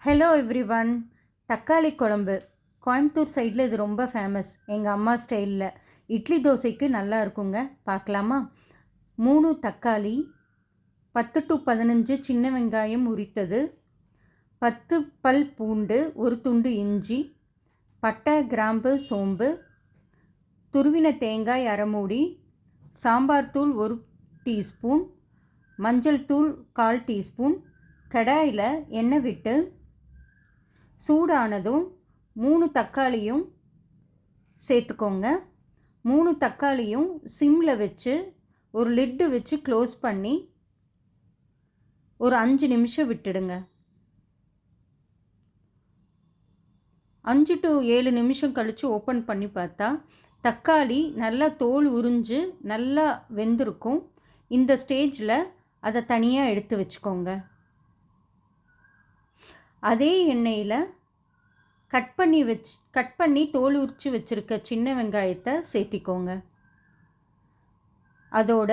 Hello everyone. தக்காளி குழம்பு கோயம்புத்தூர் சைடில் இது ரொம்ப ஃபேமஸ். எங்கள் அம்மா ஸ்டைலில் இட்லி தோசைக்கு நல்லா இருக்குங்க. பார்க்கலாமா? 3 தக்காளி, 10 to 15 சின்ன வெங்காயம் உரித்தது, 10 பல் பூண்டு, ஒரு துண்டு இஞ்சி, பட்டை, கிராம்பு, சோம்பு, துருவின தேங்காய் அரை மூடி, சாம்பார் தூள் 1 டீஸ்பூன், மஞ்சள் தூள் 1/4 டீஸ்பூன். கடாயில் எண்ணெய் விட்டு சூடானதும் 3 தக்காளியும் சேர்த்துக்கோங்க. 3 தக்காளியும் சிம்மில் வச்சு ஒரு லிட்டு வச்சு க்ளோஸ் பண்ணி ஒரு 5 நிமிஷம் விட்டுடுங்க. 5 to 7 நிமிஷம் கழித்து ஓப்பன் பண்ணி பார்த்தா தக்காளி நல்லா தோல் உறிஞ்சு நல்லா வெந்திருக்கும். இந்த ஸ்டேஜில் அதை தனியாக எடுத்து வச்சுக்கோங்க. அதே எண்ணெயில் கட் பண்ணி தோல் உரித்து வச்சுருக்க சின்ன வெங்காயத்தை சேர்த்திக்கோங்க. அதோட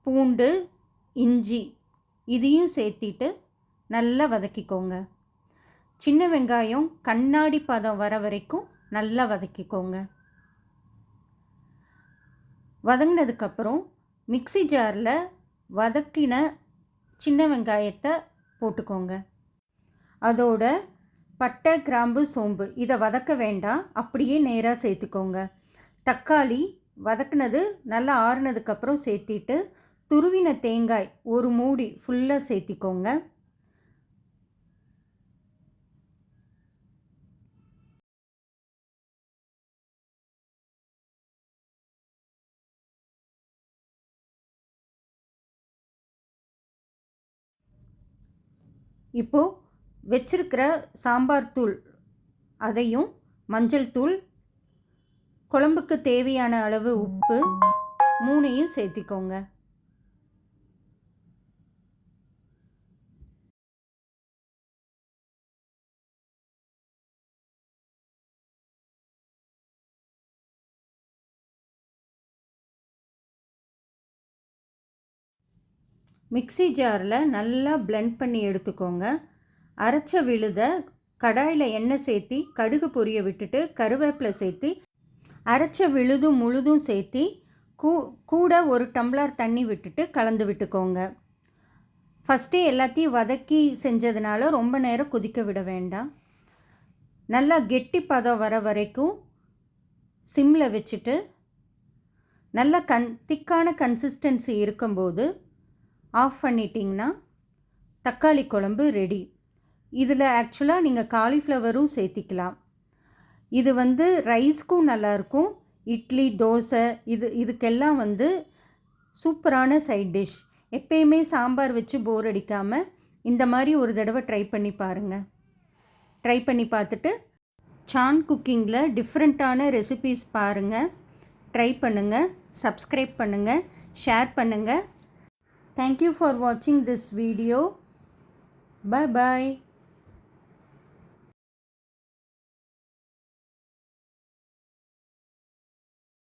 பூண்டு, இஞ்சி இதையும் சேர்த்திட்டு நல்லா வதக்கிக்கோங்க. சின்ன வெங்காயம் கண்ணாடி பதம் வர வரைக்கும் நல்லா வதக்கிக்கோங்க. வதங்கினதுக்கப்புறம் மிக்ஸி ஜாரில் வதக்கின சின்ன வெங்காயத்தை போட்டுக்கோங்க. அதோட பட்டை, கிராம்பு, சோம்பு இதை வதக்க வேண்டாம், அப்படியே நேராக சேர்த்துக்கோங்க. தக்காளி வதக்குனது நல்லா ஆறுனதுக்கப்புறம் சேர்த்திட்டு துருவின தேங்காய் ஒரு மூடி ஃபுல்லாக சேர்த்திக்கோங்க. இப்போது வச்சிருக்கிற சாம்பார் தூள் அதையும், மஞ்சள் தூள், குழம்புக்கு தேவையான அளவு உப்பு 3ஐயும் சேர்த்திக்கோங்க. மிக்ஸி ஜாரில் நல்லா பிளெண்ட் பண்ணி எடுத்துக்கோங்க. அரைச்ச விழுதை கடாயில் எண்ணெய் சேர்த்தி கடுகு பொரிய விட்டுட்டு கருவேப்பிலை சேர்த்தி அரைச்ச விழுதும் முழுதும் சேர்த்தி கூட 1 டம்ளர் தண்ணி விட்டுட்டு கலந்து விட்டுக்கோங்க. ஃபஸ்ட்டே எல்லாத்தையும் வதக்கி செஞ்சதுனால ரொம்ப நேரம் கொதிக்க விட வேண்டாம். நல்லா கெட்டி பதம் வர வரைக்கும் சிம்மில் வச்சுட்டு நல்லா திக்கான கன்சிஸ்டன்சி இருக்கும்போது ஆஃப் பண்ணிட்டிங்கன்னா தக்காளி குழம்பு ரெடி. இதில் ஆக்சுவலாக நீங்கள் காலிஃப்ளவரும் சேர்த்திக்கலாம். இது ரைஸ்க்கும் நல்லாயிருக்கும், இட்லி, தோசை இதுக்கெல்லாம் சூப்பரான சைட் டிஷ். எப்பயுமே சாம்பார் வச்சு போர் அடிக்காமல் இந்த மாதிரி ஒரு தடவை ட்ரை பண்ணி பாருங்கள். ட்ரை பண்ணி பார்த்துட்டு சான் குக்கிங்கில் டிஃப்ரெண்ட்டான ரெசிபீஸ் பாருங்கள். ட்ரை பண்ணுங்கள், சப்ஸ்கிரைப் பண்ணுங்கள், ஷேர் பண்ணுங்கள். Thank you for watching this video. Bye bye.